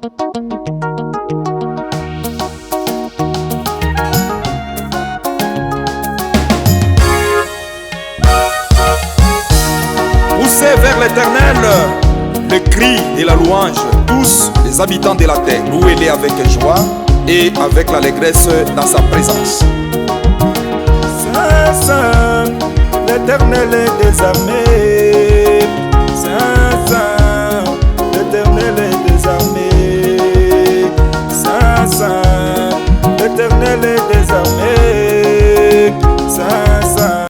Poussez vers l'Éternel le cri et la louange, tous les habitants de la terre. Louez-les avec joie et avec l'allégresse dans sa présence. Saint, Saint, l'Éternel est des armées. Saint, Saint, l'Éternel est des armées. Saint, Saint, l'Éternel est des armées. Saint, Saint.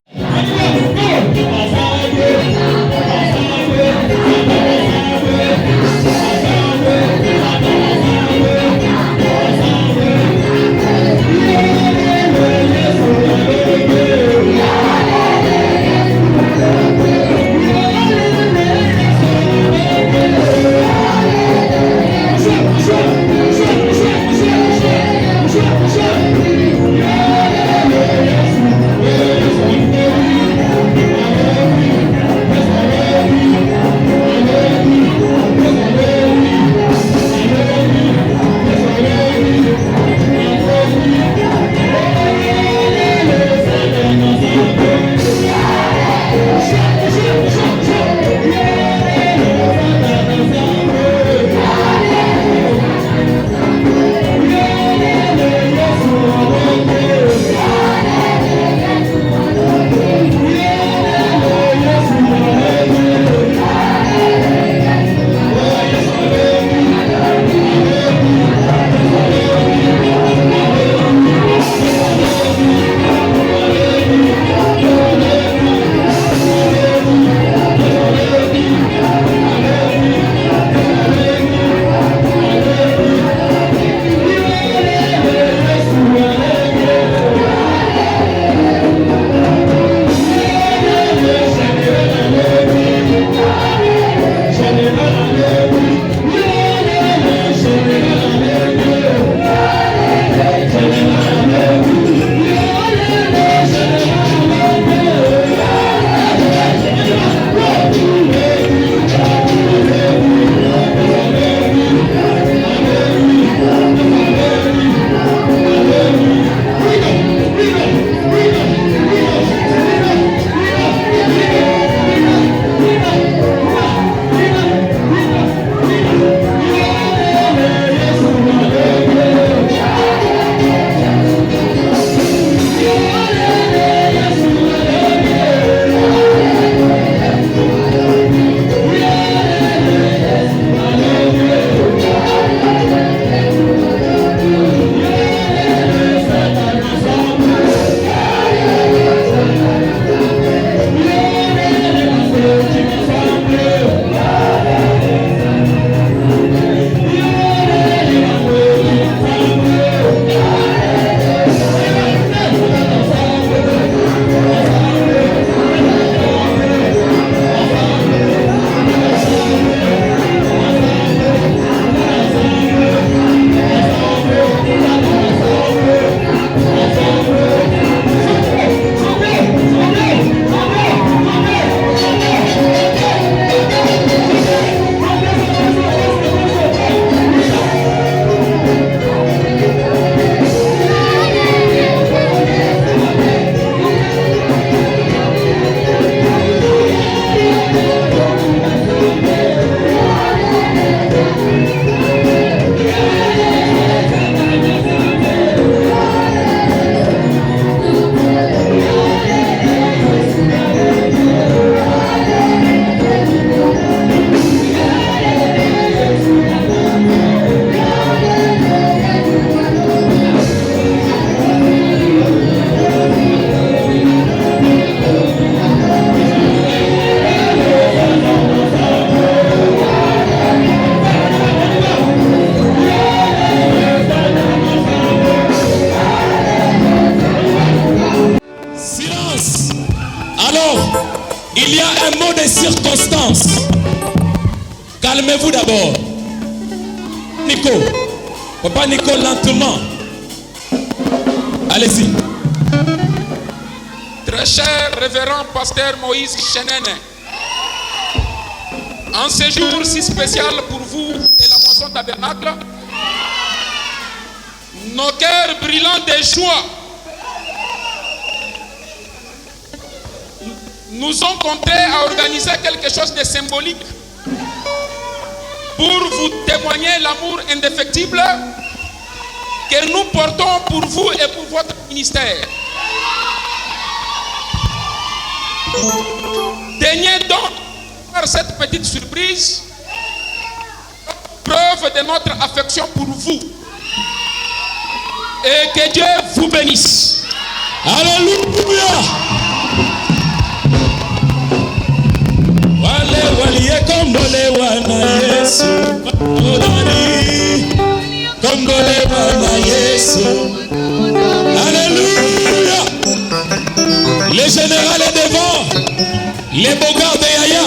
Il y a un mot de circonstance. Calmez-vous d'abord. Nico. Papa Nico, lentement. Allez-y. Très cher révérend pasteur Moïse Chenene, en ce jour si spécial pour vous et la moisson son tabernacle, nos cœurs brillants de joie nous ont comptés à organiser quelque chose de symbolique pour vous témoigner l'amour indéfectible que nous portons pour vous et pour votre ministère. Daignez donc faire cette petite surprise, preuve de notre affection pour vous. Et que Dieu vous bénisse. Alléluia. Wale waliye kombole wana Yesu. Kombole wana Yesu. Alléluia. Le général est devant. Les bogards de Yaya.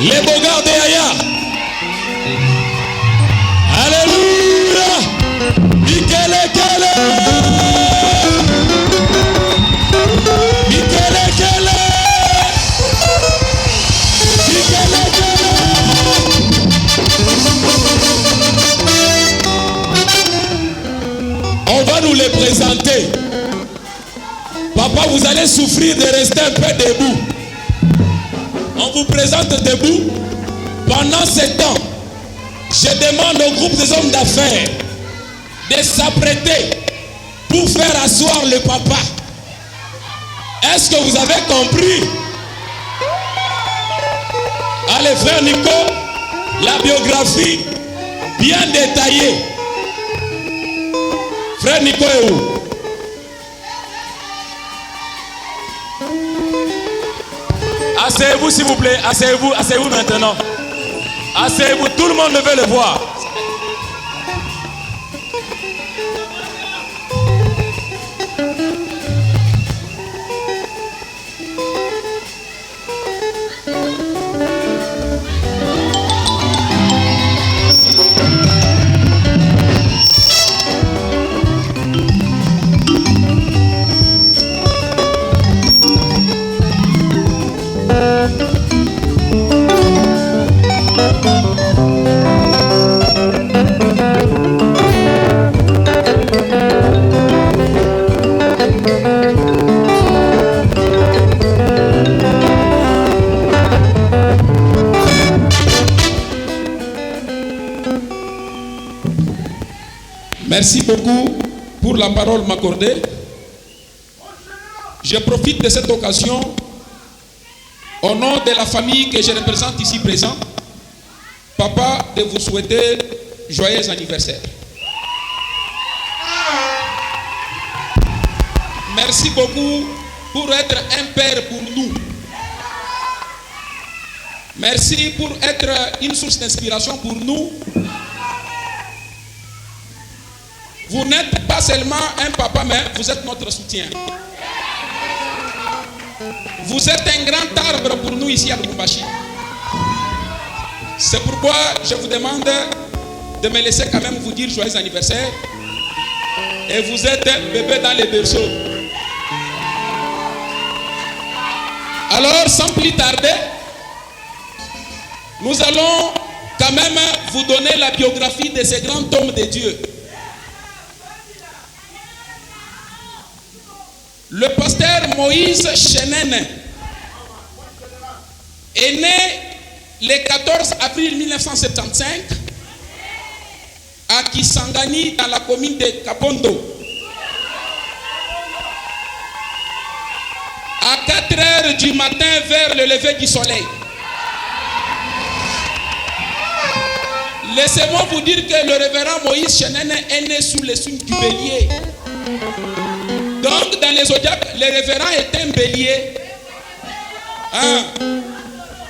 Les bogards de Yaya. Alléluia. Mikele kele. Mikele kele. Mikele kele. On va nous les présenter. Papa, vous allez souffrir de rester un peu debout. On vous présente debout. Pendant ce temps, je demande au groupe des hommes d'affaires de s'apprêter pour faire asseoir le papa. Est-ce que vous avez compris? Allez, frère Nico, la biographie bien détaillée. Frère Nico est où? Asseyez-vous s'il vous plaît, asseyez-vous maintenant. Asseyez-vous, tout le monde veut le voir. Merci beaucoup pour la parole m'accordée. Je profite de cette occasion au nom de la famille que je représente ici présent, papa, de vous souhaiter joyeux anniversaire. Merci beaucoup pour être un père pour nous. Merci pour être une source d'inspiration pour nous. Vous n'êtes pas seulement un papa, mais vous êtes notre soutien. Vous êtes un grand arbre pour nous ici à Lubumbashi. C'est pourquoi je vous demande de me laisser quand même vous dire joyeux anniversaire. Et vous êtes un bébé dans les berceaux. Alors, sans plus tarder, nous allons quand même vous donner la biographie de ce grand homme de Dieu. Le pasteur Moïse Chenene est né le 14 avril 1975 à Kisangani dans la commune de Kabondo. À 4 heures du matin vers le lever du soleil. Laissez-moi vous dire que le révérend Moïse Chenene est né sous le signe du bélier. Donc dans les zodiaques, le révérend est un bélier.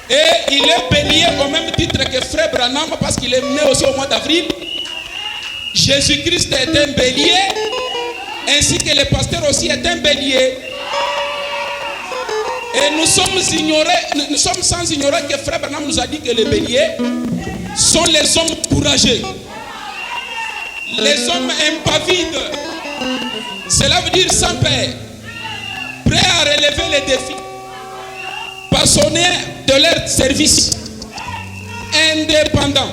Et il est bélier au même titre que frère Branham parce qu'il est né aussi au mois d'avril. Jésus-Christ est un bélier, ainsi que le pasteur aussi est un bélier. Et nous sommes sans ignorer que frère Branham nous a dit que les béliers sont les hommes courageux, les hommes impavides. Cela veut dire sans peur, prêts à relever les défis, passionnés de leur service, indépendants,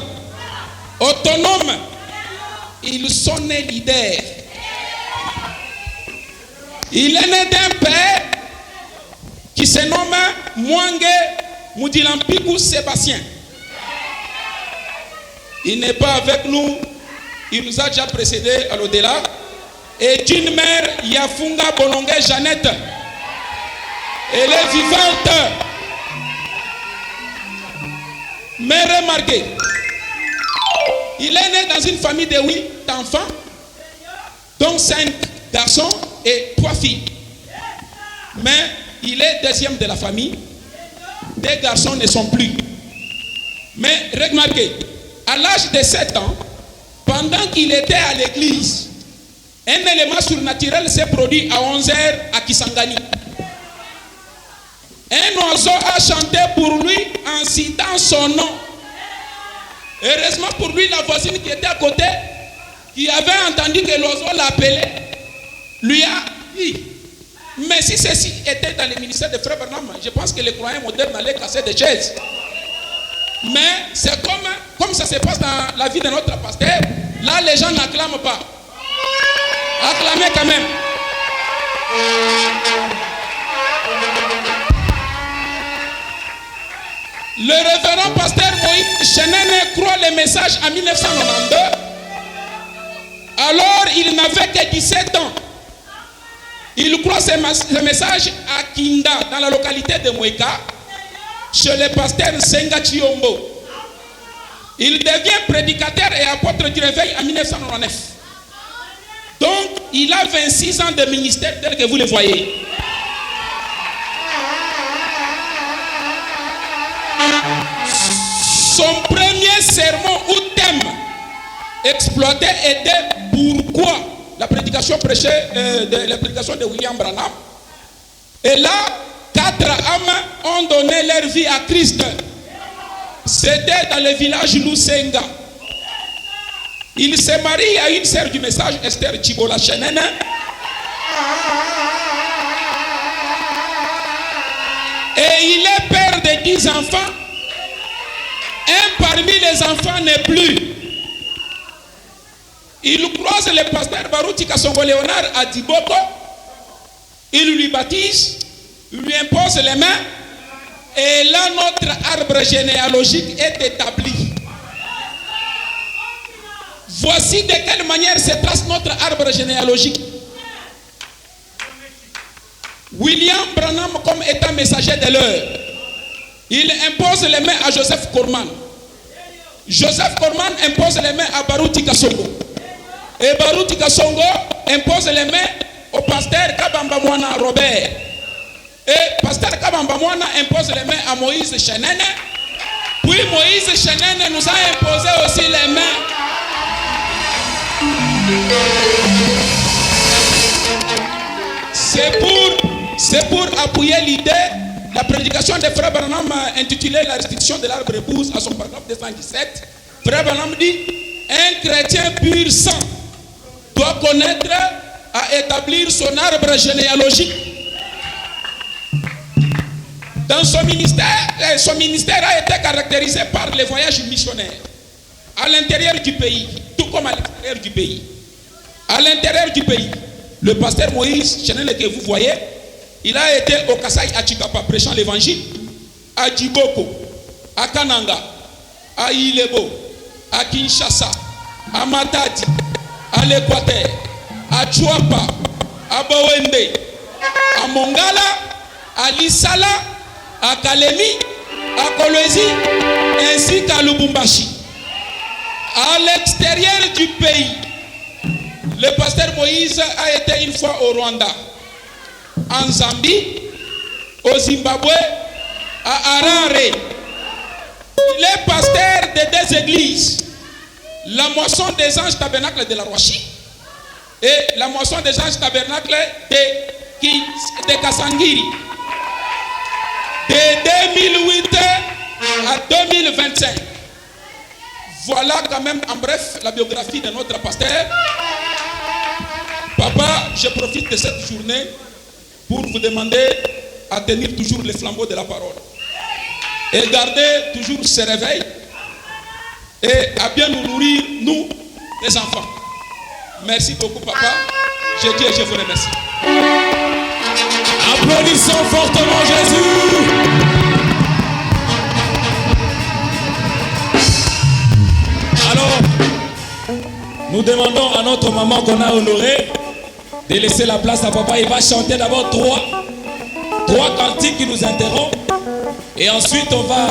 autonomes. Ils sont nés leaders. Il est né d'un père qui se nomme Mwange Mudilampiku Sébastien. Il n'est pas avec nous, il nous a déjà précédé à l'au-delà. Et d'une mère, Yafunga Bonongue Jeannette. Elle est vivante. Mais remarquez, il est né dans une famille de 8 enfants, dont 5 garçons et 3 filles. Mais il est deuxième de la famille. Des garçons ne sont plus. Mais remarquez, à l'âge de 7 ans, pendant qu'il était à l'église, un élément surnaturel s'est produit à 11h à Kisangani. Un oiseau a chanté pour lui en citant son nom. Heureusement pour lui, la voisine qui était à côté, qui avait entendu que l'oiseau l'appelait, lui a dit, mais si ceci était dans le ministère de Frère Branham, je pense que les croyants modernes allaient casser des chaises. Mais c'est comme ça se passe dans la vie de notre pasteur. Là, les gens n'acclament pas. Acclamez quand même. Le révérend pasteur Moïse Chenene croit le message en 1992. Alors, il n'avait que 17 ans. Il croit ce message à Kinda, dans la localité de Mweka, chez le pasteur Senga Chiombo. Il devient prédicateur et apôtre du réveil en 1999. Donc, il a 26 ans de ministère tel que vous le voyez. Son premier sermon ou thème exploité était pourquoi la prédication prêchée, la prédication de William Branham. Et là, 4 âmes ont donné leur vie à Christ. C'était dans le village Lusenga. Il s'est marié à une sœur du message, Esther Chibola Chenene. Et il est père de 10 enfants. Un parmi les enfants n'est plus. Il croise le pasteur Baruti Kasongo Léonard à Diboko. Il lui baptise, lui impose les mains. Et là, notre arbre généalogique est établi. Voici de quelle manière se trace notre arbre généalogique. William Branham, comme étant messager de l'heure, il impose les mains à Joseph Korman. Joseph Korman impose les mains à Baruti Kasongo. Et Baruti Kasongo impose les mains au pasteur Kabamba Mwana Robert. Et pasteur Kabamba Mwana impose les mains à Moïse Chenene. Puis Moïse Chenene nous a imposé aussi les mains. C'est pour appuyer l'idée. La prédication de Frère Branham intitulée La restitution de l'arbre épouse à son paragraphe 217. Frère Branham dit, un chrétien pur sang doit connaître à établir son arbre généalogique. Dans son ministère a été caractérisé par les voyages missionnaires à l'intérieur du pays, tout comme à l'extérieur du pays. À l'intérieur du pays, le pasteur Moïse Chenene que vous voyez, il a été au Kasai à Chikapa prêchant l'évangile, à Djiboko, à Kananga, à Ilebo, à Kinshasa, à Matadi, à l'Équateur, à Chuapa, à Bawende, à Mongala, à Lisala, à Kalemi, à Kolwezi, ainsi qu'à Lubumbashi. À l'extérieur du pays, le pasteur Moïse a été une fois au Rwanda, en Zambie, au Zimbabwe, à Harare. Il est pasteur de 2 églises, la moisson des anges tabernacle de la Rwashi et la moisson des anges tabernacle de Kasangiri. De 2008 à 2025. Voilà quand même en bref la biographie de notre pasteur. Papa, je profite de cette journée pour vous demander à tenir toujours les flambeaux de la parole et garder toujours ce réveil et à bien nous nourrir, nous, les enfants. Merci beaucoup, papa. Je dis et je vous remercie. Applaudissons fortement Jésus. Alors, nous demandons à notre maman qu'on a honorée de laisser la place à papa. Il va chanter d'abord trois cantiques qui nous interrompent. Et ensuite, on va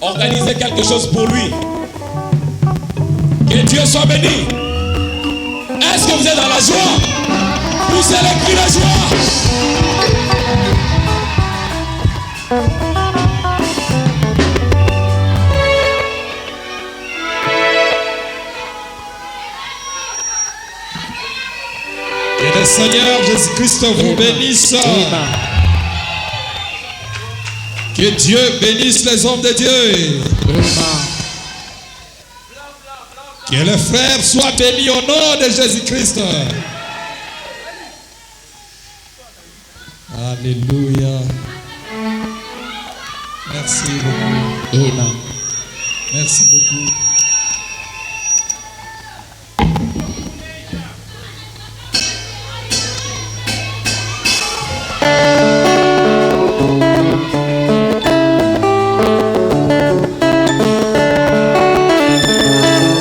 organiser quelque chose pour lui. Que Dieu soit béni. Est-ce que vous êtes dans la joie? Poussez les cris de joie. Que le Seigneur Jésus-Christ vous bénisse. Que Dieu bénisse les hommes de Dieu. Que les frères soient bénis au nom de Jésus-Christ. Alléluia. Merci beaucoup. Amen. Merci beaucoup.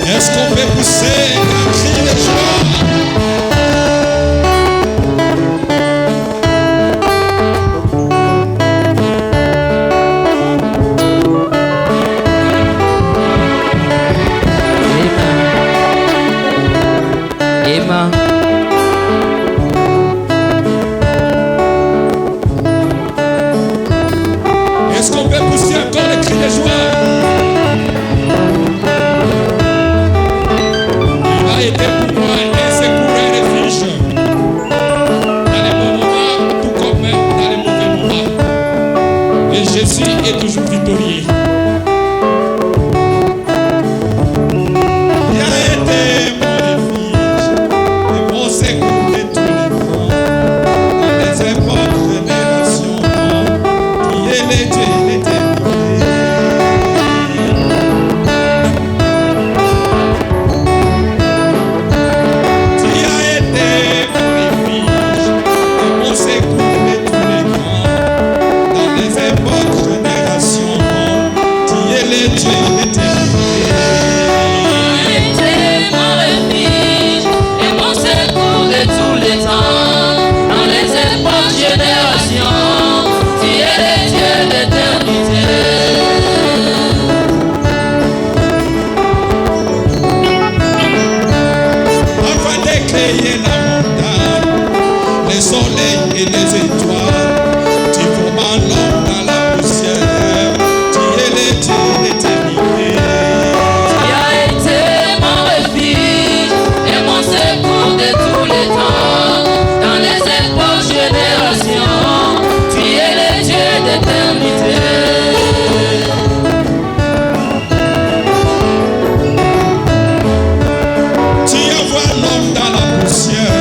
Est-ce qu'on peut pousser un cri de joie? Amen. Est-ce qu'on peut pousser encore le cri de joie? Il a été pour moi un secours et refuge. Dans les bons moments, tout comme dans les mauvais moments. Et Jésus est toujours victorieux. Il a été mon refuge et mon secours de tous les temps. Dans les époques, générations, qui est le Dieu de l'éternité. Tu as été mon refuge et mon secours de tous les temps. Dans les époques, générations, tu es le Dieu de l'éternité. Était mon refuge et mon secours de tous les temps. Dans les époques, générations, tu es le Dieu d'éternité. Afin de créer la montagne, les soleils et les étoiles, tu formas l'homme dans la poussière, tu es le Dieu d'éternité. Tu as été mon refuge et mon secours de tous les temps. Dans les époques, générations, tu es le Dieu d'éternité. Tu envoies l'homme dans la poussière,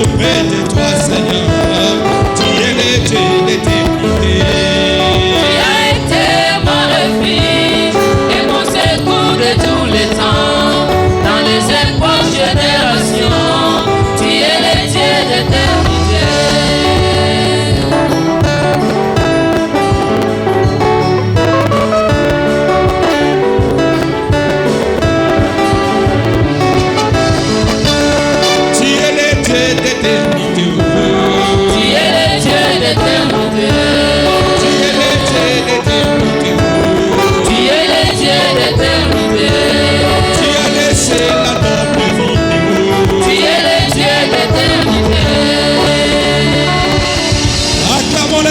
auprès de toi, Seigneur. Tu es le Dieu d'éternité. Tu as été mon refuge et mon secours de tous les temps. Dans les époques, générations, tu es le Dieu d'éternité.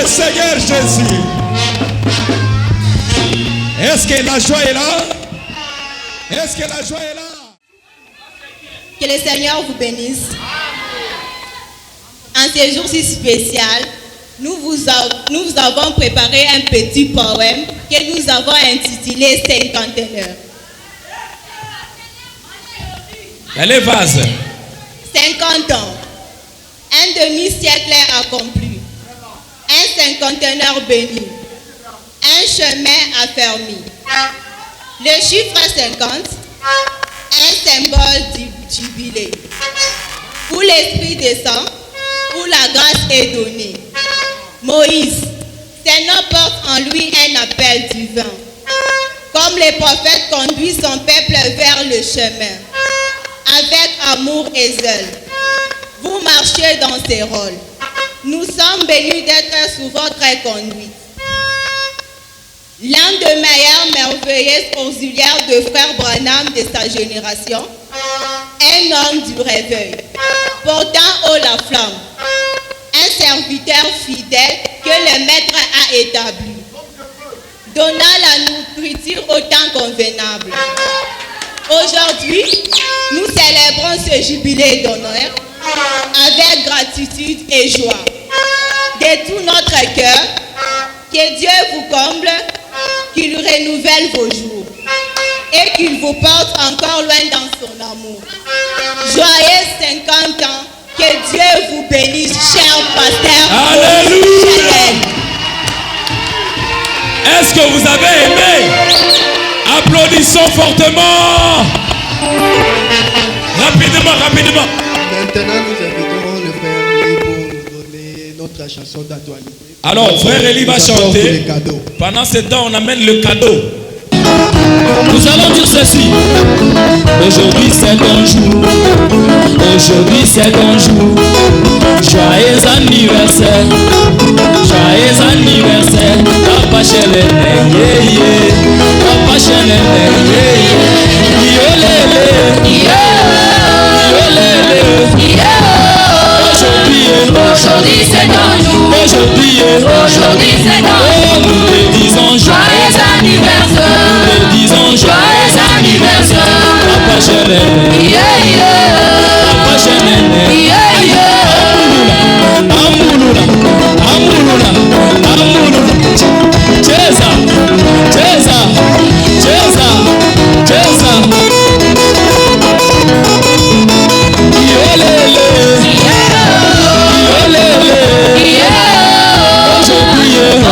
Seigneur Jésus. Est-ce que la joie est là? Est-ce que la joie est là? Que le Seigneur vous bénisse. En ce jour si spécial, nous vous avons préparé un petit poème que nous avons intitulé Cinquantenaire. Elle est vase. 50 ans. Un demi-siècle est accompli. Un cinquantenaire béni, un chemin affermi. Le chiffre 50, un symbole du jubilé. Où l'esprit descend, où la grâce est donnée. Moïse, ses noms portent en lui un appel divin. Comme les prophètes conduisent son peuple vers le chemin, avec amour et zèle. Vous marchez dans ces rôles. Nous sommes bénis d'être sous votre conduite. L'un des meilleurs merveilleux auxiliaires de frère Branham de sa génération, un homme du réveil, portant haut la flamme, un serviteur fidèle que le maître a établi, donnant la nourriture au temps convenable. Aujourd'hui, nous célébrons ce jubilé d'honneur avec gratitude et joie. De tout notre cœur, que Dieu vous comble, qu'il renouvelle vos jours et qu'il vous porte encore loin dans son amour. Joyeux 50 ans, que Dieu vous bénisse, cher pasteur. Alléluia. Est-ce que vous avez aimé? Applaudissons fortement. Rapidement, rapidement. Maintenant, nous invitons le frère Eli pour nous donner notre chanson d'actualité. Alors, frère Eli va chanter. Pendant ce temps, on amène le cadeau. Nous allons dire ceci. Aujourd'hui, c'est ton jour. Aujourd'hui, c'est ton jour. Joyeux anniversaire. Joyeux anniversaire. Papa Chelene, yeah, yeah. Papa Chelene, yeah, yeah. Yolele, yeah. Yolele, yeah. Aujourd'hui, c'est ton jour. Aujourd'hui, c'est ton jour. Nous te disons joyeux anniversaire. Nous te disons joyeux anniversaire. Papa Chelene, yeah, yeah. Papa Chelene, yeah, yeah. Amulula, amulula, amulula. Cheza, cheza, cheza, cheza. Yolele, yolele,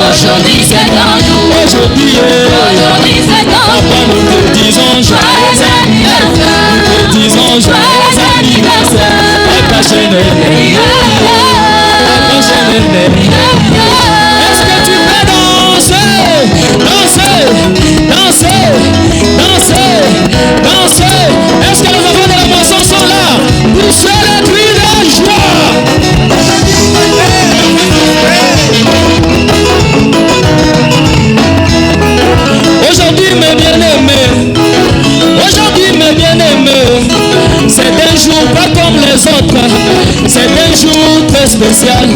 aujourd'hui c'est ton jour. Aujourd'hui c'est ton jour. Papa, nous te disons joyeux anniversaire. Nous te disons joyeux anniversaire. Papa Chelene, Papa Chelene. Est-ce que tu peux danser, danser, danser, danser, danser? Est-ce que les enfants de la maison sont là pour faire le cri de joie? Aujourd'hui mes bien-aimés, aujourd'hui mes bien-aimés, c'est un jour pas comme les autres, c'est un jour très spécial,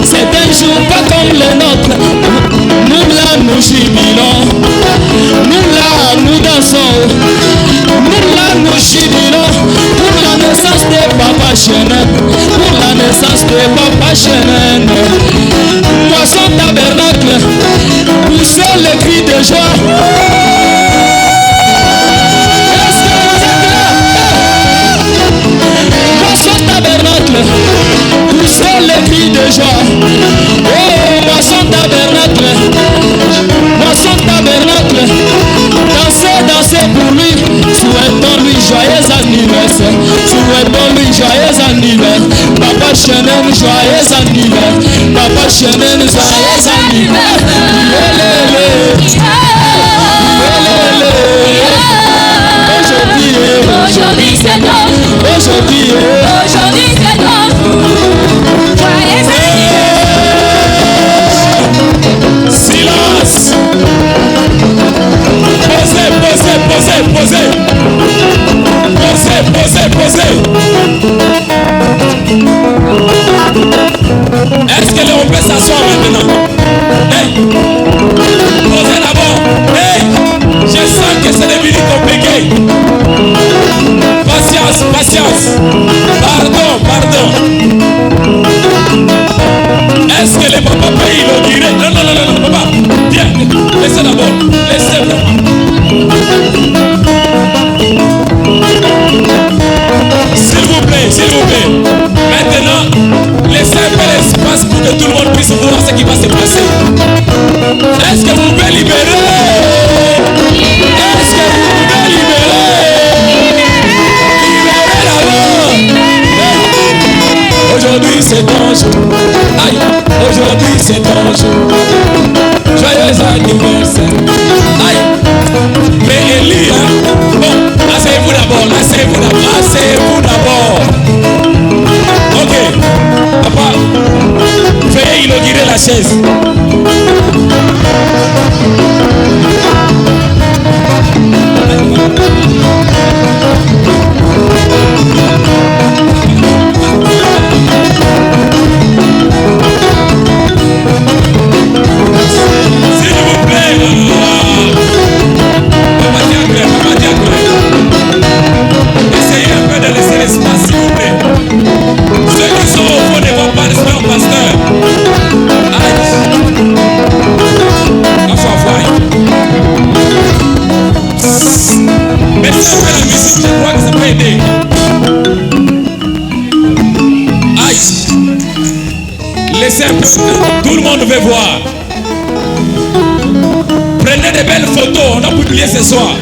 c'est un jour pas comme les nôtres. Nous là nous jubilons, nous là nous dansons, nous là nous jubilons pour la naissance de Papa Chelene, pour la naissance de Papa Chelene. Poisson tabernacle, poussez le cri de joie. Est-ce que vous êtes là? Poisson tabernacle, Chenen, joyeux anniversaire. Papa Chenen, joyeux anniversaire. Aujourd'hui c'est ton jour. Aujourd'hui c'est ton jour. Joyeux anniversaire. Silence. Posez. Est-ce que l'on peut s'asseoir maintenant? Hey. Posez d'abord. Hey. Je sens que c'est devenu compliqué. Patience. Pardon. Est-ce que le papa peut inaugurer? Non, papa. Viens, laissez d'abord. Laissez vraiment. S'il vous plaît. Maintenant, laissez un peu l'espace pour que tout le monde puisse voir ce qui va se passer. Est-ce que vous pouvez libérer? Est-ce que vous pouvez libérer? Aujourd'hui c'est ton jour. Aïe, aujourd'hui c'est ton jour. Joyeux anniversaire. Aïe. Mais Elie, bon, asseyez-vous d'abord. Ok. Papa, veuillez inaugurer la chaise. S'il vous plaît. Papa Diacre. Essayez un peu de laisser l'espace, s'il vous plaît. Ceux qui sont au fond ne vont pas rester en pasteur. Aïe. Merci un peu la musique, je crois que ça peut aider. Aïe. Laissez un peu. Tout le monde veut voir. Prenez de belles photos, on a publié ce soir.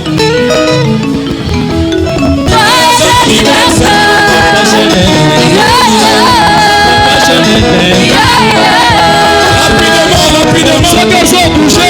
Rapidement. Ceux qui ont bougé,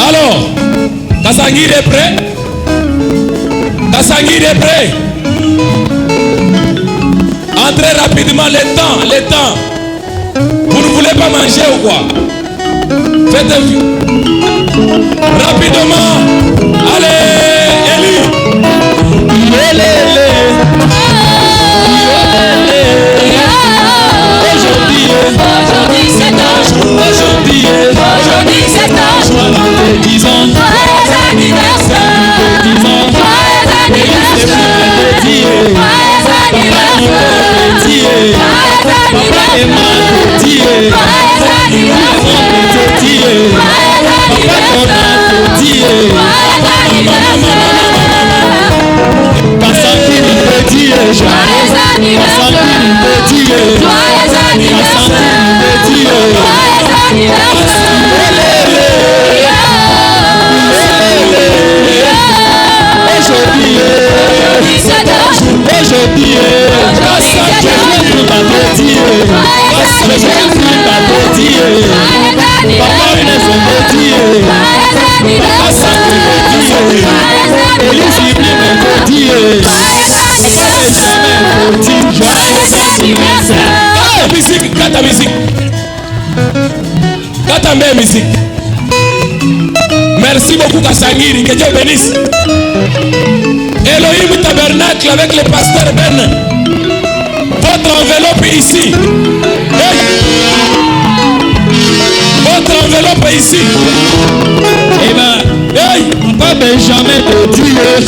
Alors, Kasangir est prêt? Entrez rapidement, le temps. Vous ne voulez pas manger ou quoi? Faites un vue. Rapidement. Allez, Elie. Aujourd'hui c'est ton jour. Aujourd'hui c'est ton jour. Joyeux anniversaire. Musique. Merci beaucoup Kasangiri, que Dieu bénisse. Elohim Tabernacle. tabernacle avec le pasteur Ben. Votre enveloppe ici. Hey. Votre enveloppe ici. Eh ben, hey, Papa Benjamin te dit, joyeux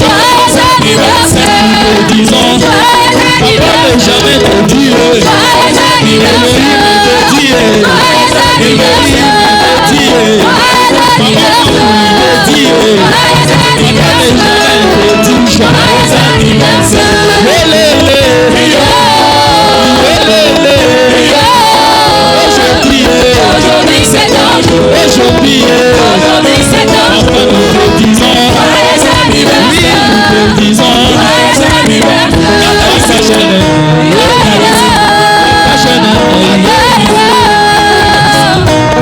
anniversaire. Disons, Papa Benjamin te dit, joyeux anniversaire. Aujourd'hui c'est ton jour. Aujourd'hui c'est ton jour. Nous te disons joyeux anniversaire. Nous te disons joyeux anniversaire.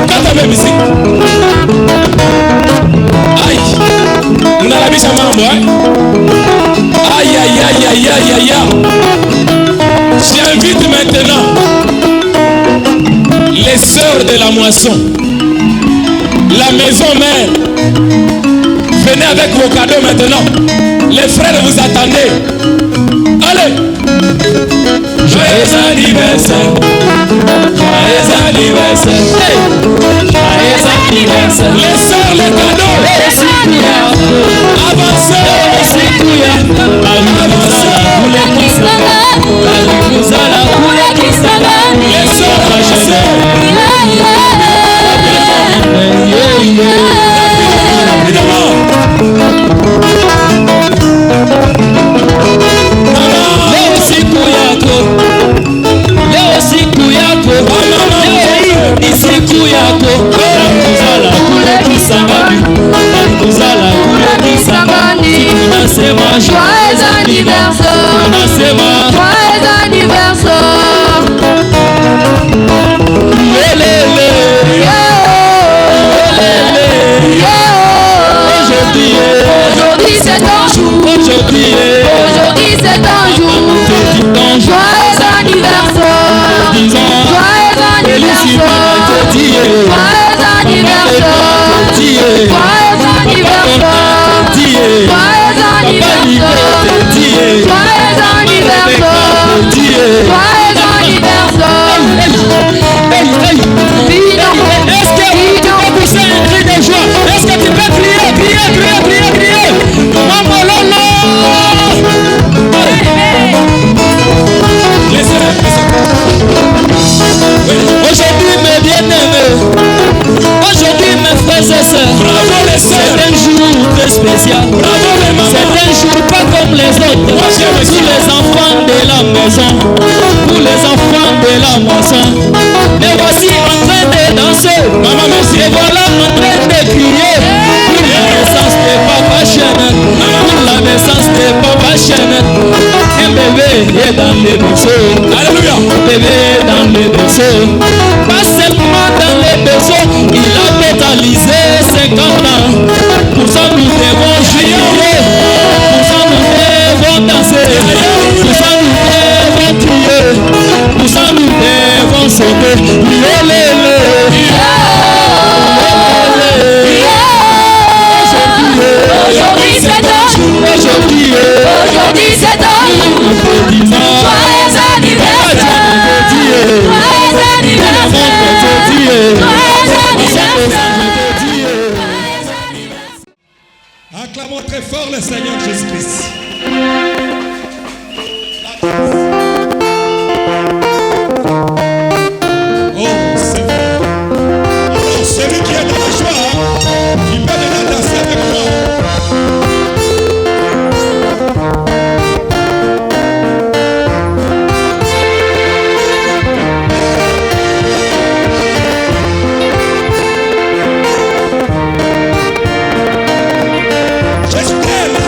Quand même ici. Aïe. On a la biche à mambo, hein. Aïe, aïe, aïe, aïe, aïe, aïe, aïe. J'invite maintenant les sœurs de la moisson, la maison mère. Venez avec vos cadeaux maintenant. Les frères vous attendez. Allez. Joyeux anniversaire. Joyeux anniversaire. Hey. Joyeux anniversaire. Les sœurs, les cadeaux. Avancez. Les sœurs, avancez. Joyeux anniversaire. Joyeux anniversaire. Aujourd'hui c'est ton jour. Aujourd'hui c'est ton jour. Joyeux anniversaire. Joyeux anniversaire. Joyeux anniversaire. Joyeux Est-ce que tu peux pousser un cri de joie? Est-ce que tu peux crier? Maman Lolo! Aujourd'hui mes bien-aimés, aujourd'hui mes frères et sœurs, c'est un jour très spécial. C'est un jour pas comme les autres. Pour les enfants de la maison, pour les enfants de la moisson. Et voici en train de danser. Maman, merci. Et voilà en train de crier. Pour la naissance de Papa Chenet. Pour la naissance de Papa Chenet. Un bébé est dans le berceau. Alléluia. Un bébé dans le berceau. Pas seulement dans le berceau, il a totalisé 50 ans. Pour ça nous devons jubiler. Pour ça nous devons danser. Pour ça nous devons crier. Pour ça nous devons sauter. Aujourd'hui c'est ton jour. Aujourd'hui c'est ton jour. Joyeux anniversaire. Joyeux anniversaire. Acclamons très fort le Seigneur Jésus-Christ. Oh, c'est vrai. Alors, celui qui est dans la joie, il peut venir danser avec moi. Jésus est là.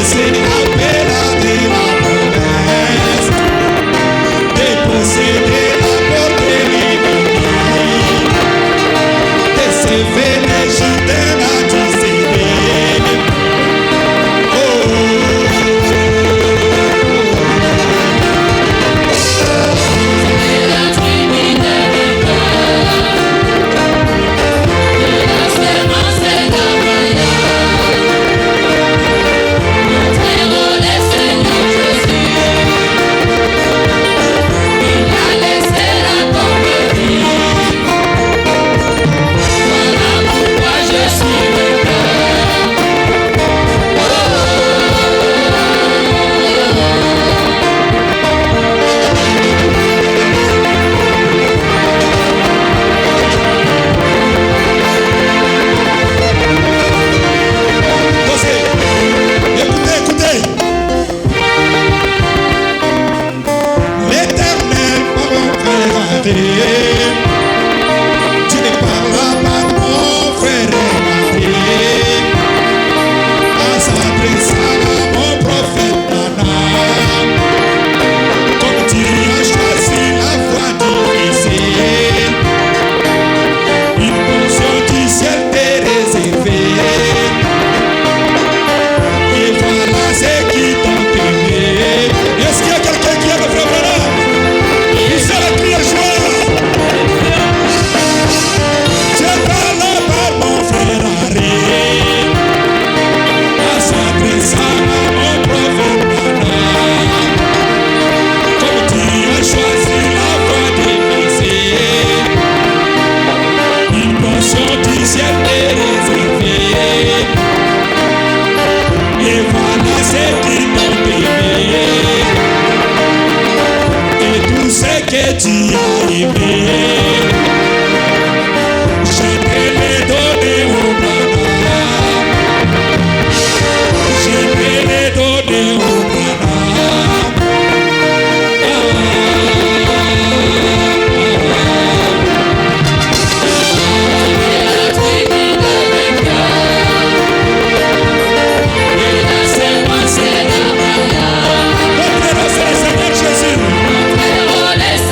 posséder la paix, la promesse, de posséder la beauté divine, de s'élever les jours de la discipline.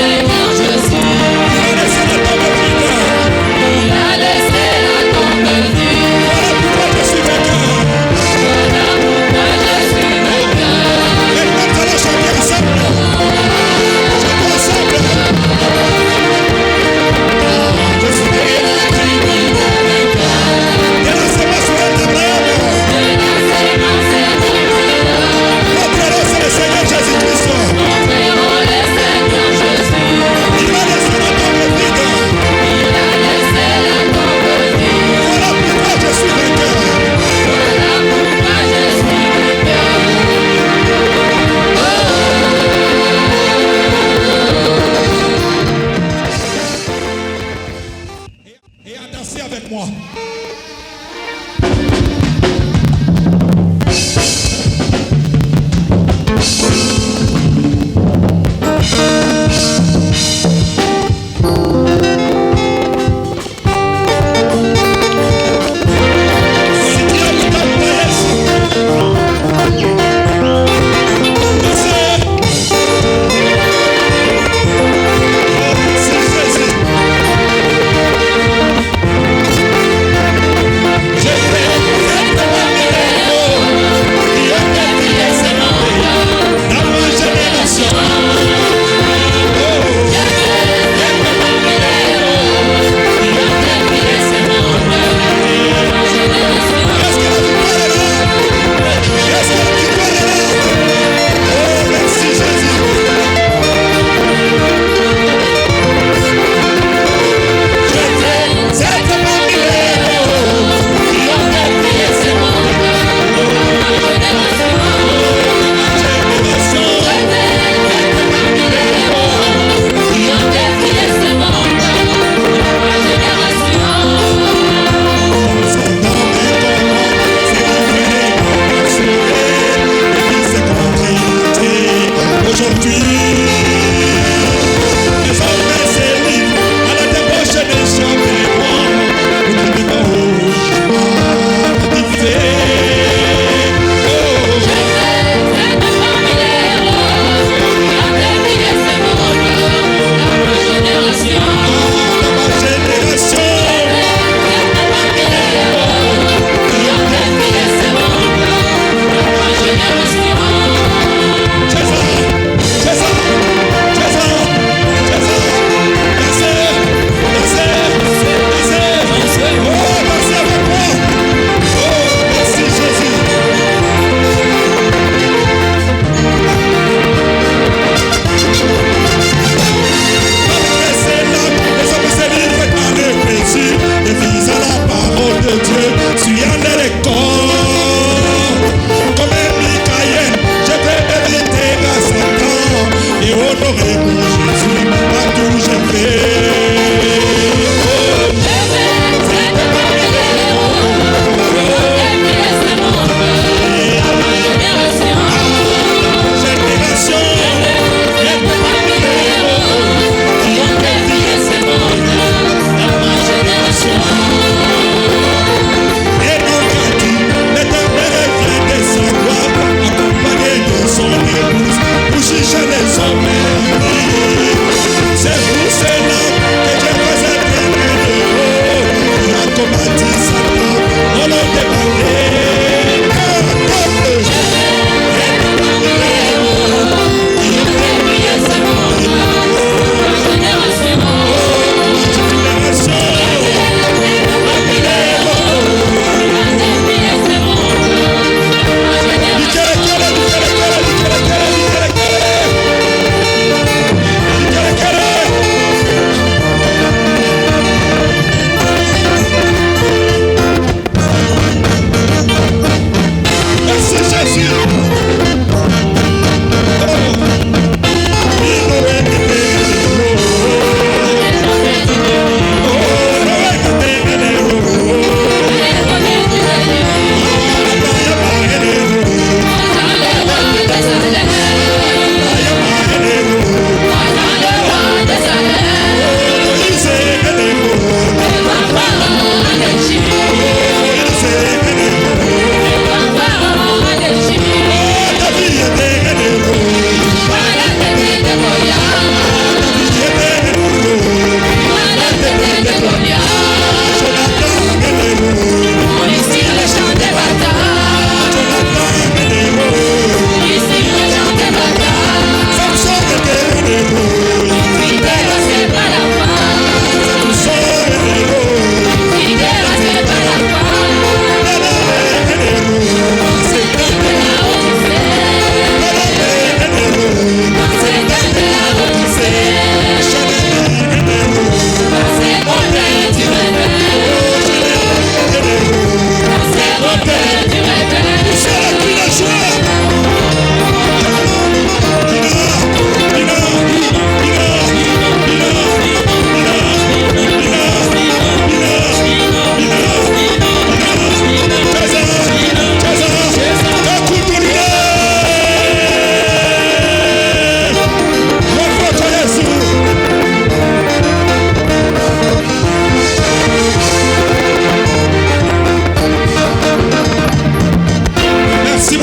Seigneur Jésus.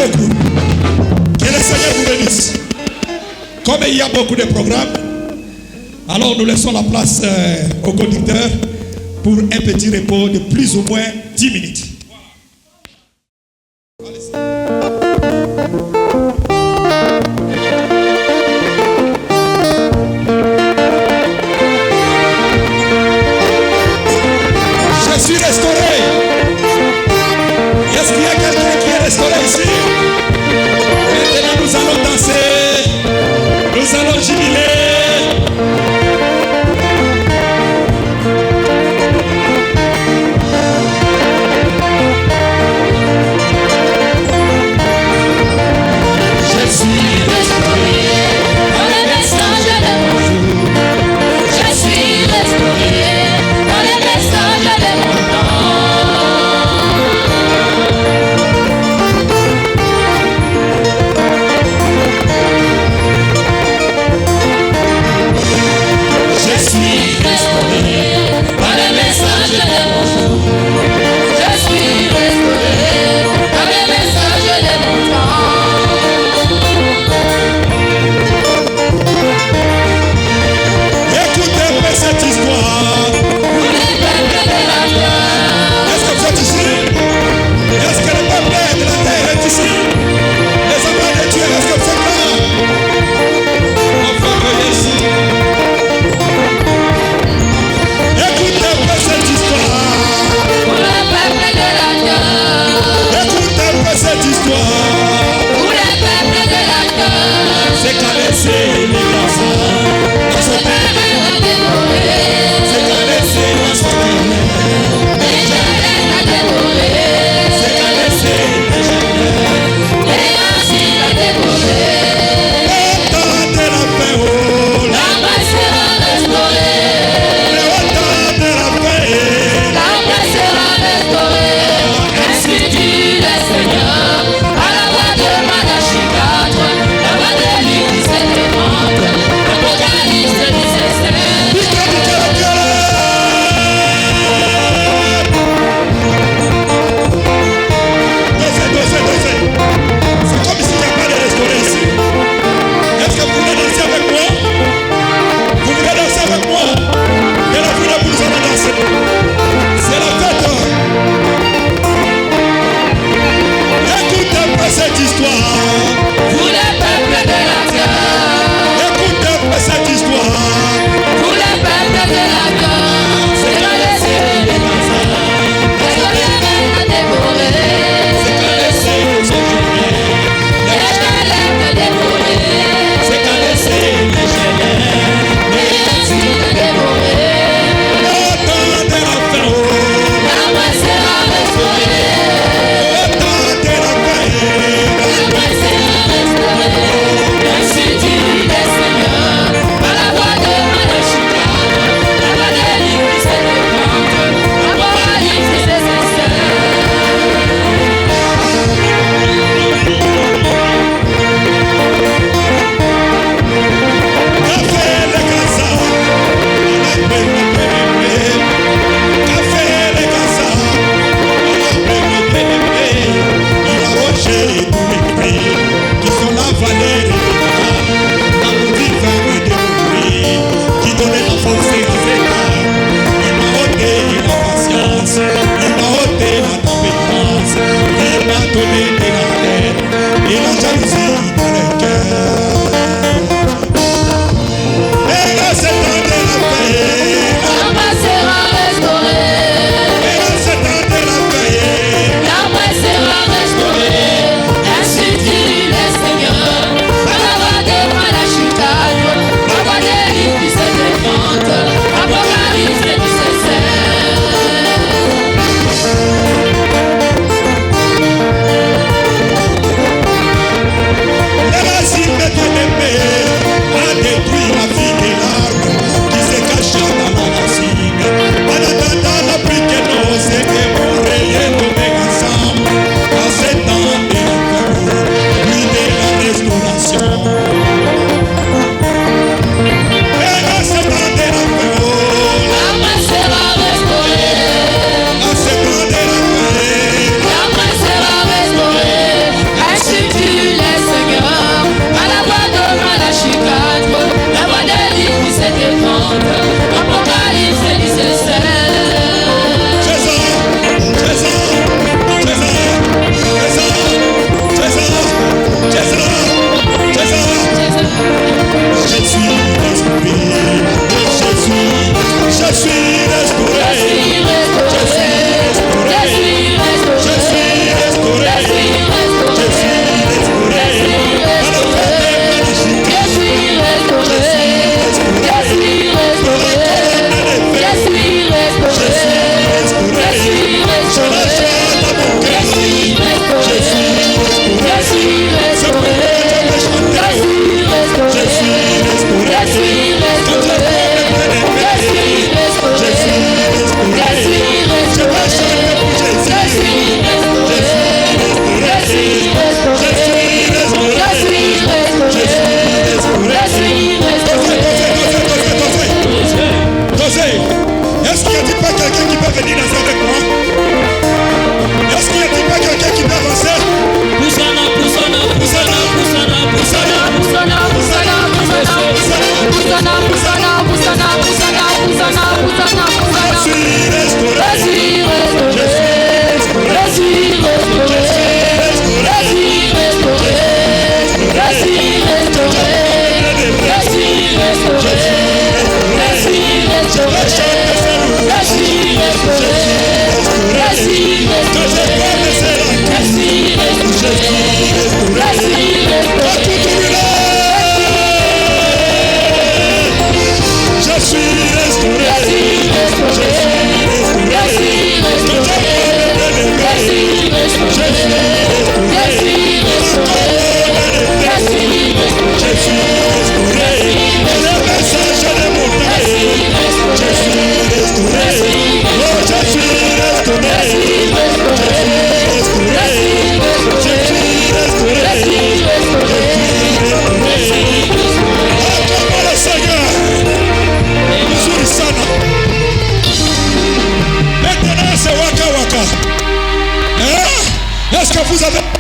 beaucoup. Que le Seigneur vous bénisse. Comme il y a beaucoup de programmes, alors nous laissons la place au conducteur pour un petit repos de plus ou moins 10 minutes. Je suis restauré. Est-ce qu'il y a quelqu'un qui est restauré ici? Maintenant nous allons danser. Nous allons jubiler.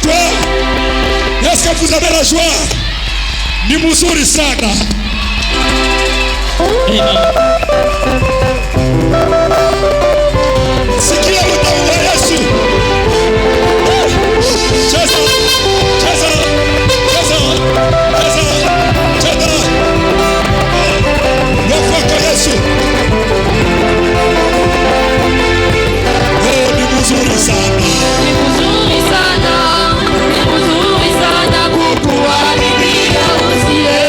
Toi, est-ce que vous avez la joie? Ni mzuri sana. Sikia utamu wa Yesu. Cheza, cheza, cheza, cheza, cheza. Wafaka Yesu. Oh, ni mzuri sana. Ni mzuri sana. Ni mzuri sana kukuaminia usiye.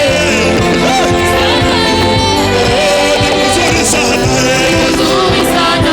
Ni mzuri sana. Ni mzuri sana.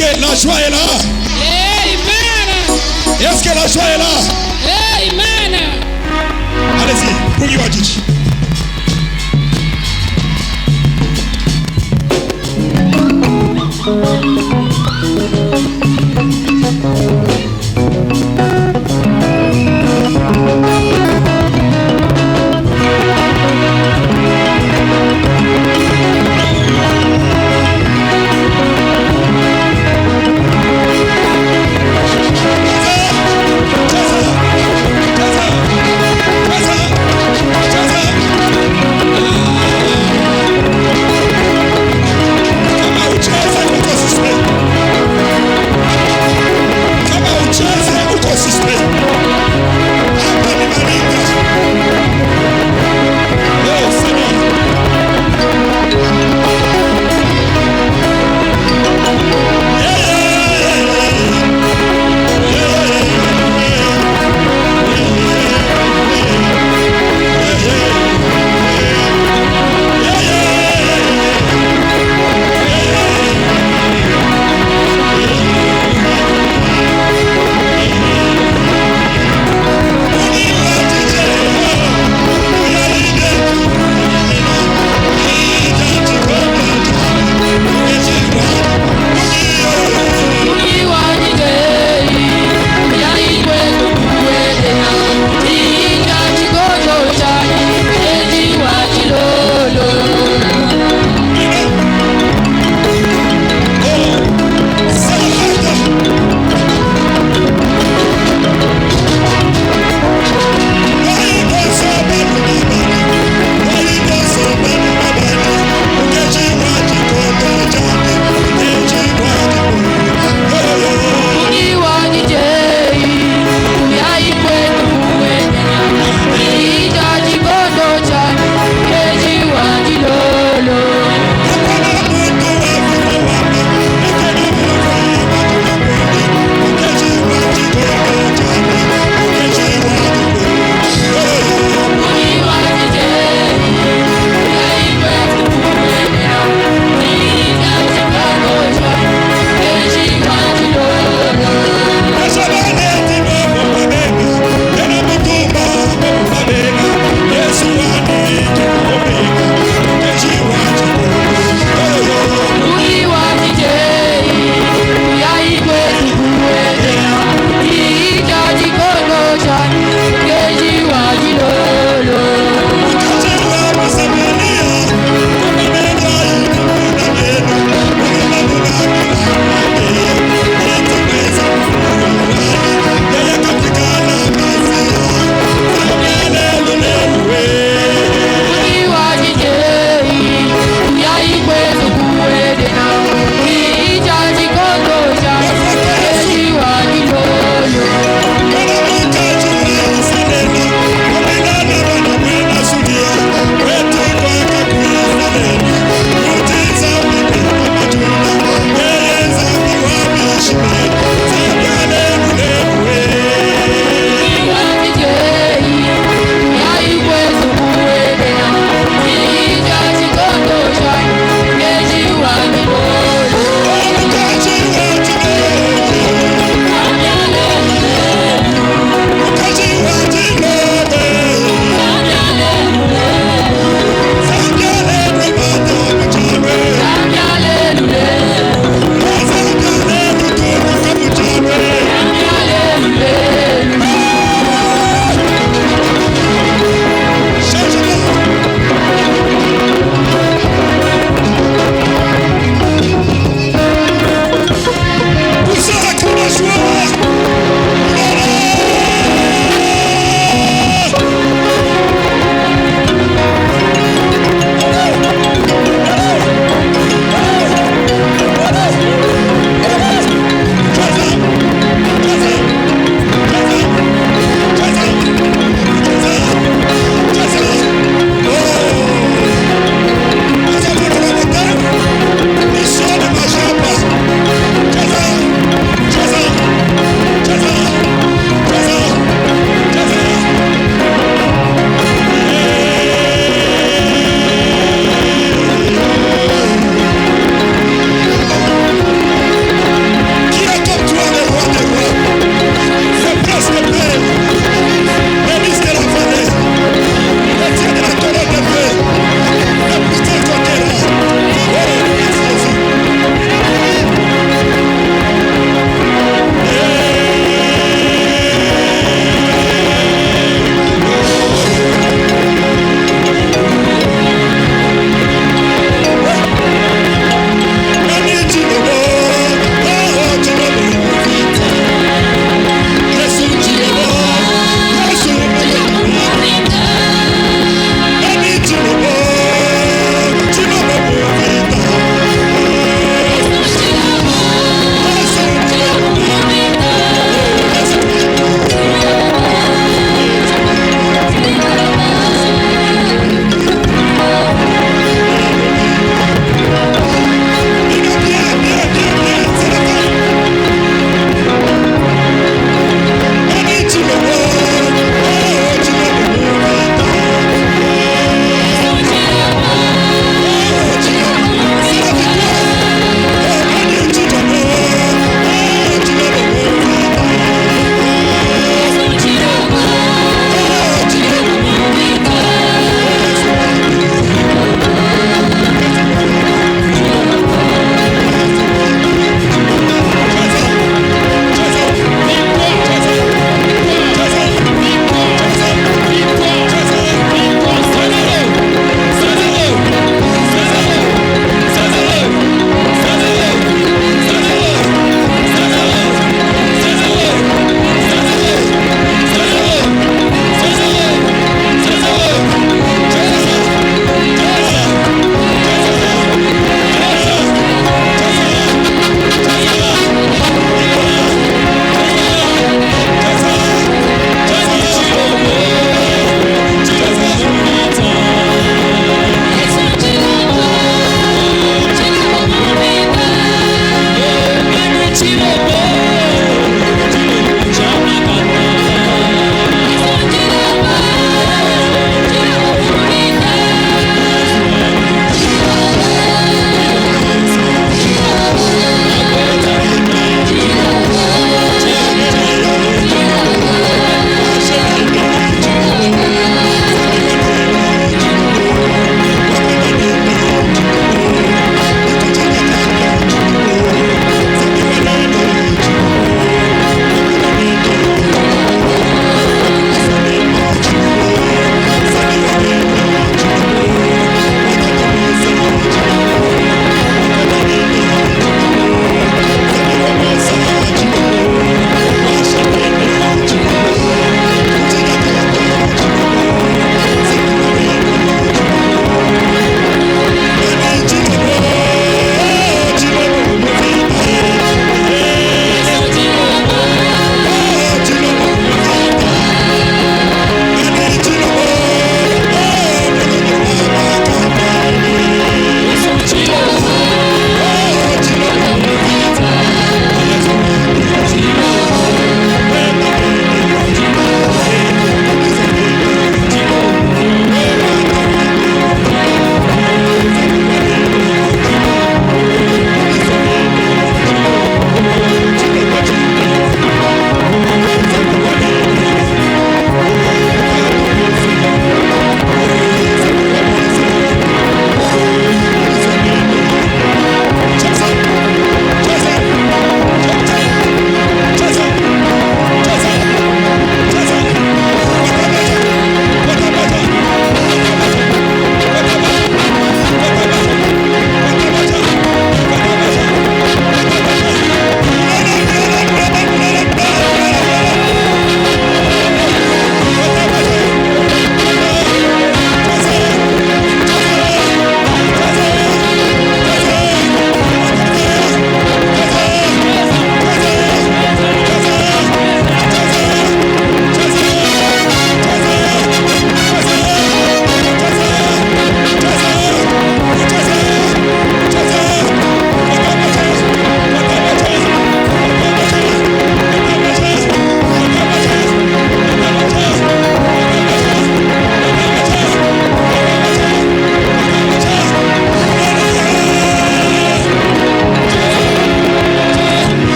que la joie est là? Amen. Est-ce que la joie est là? Amen. Allez-y, Boogie Wajiji.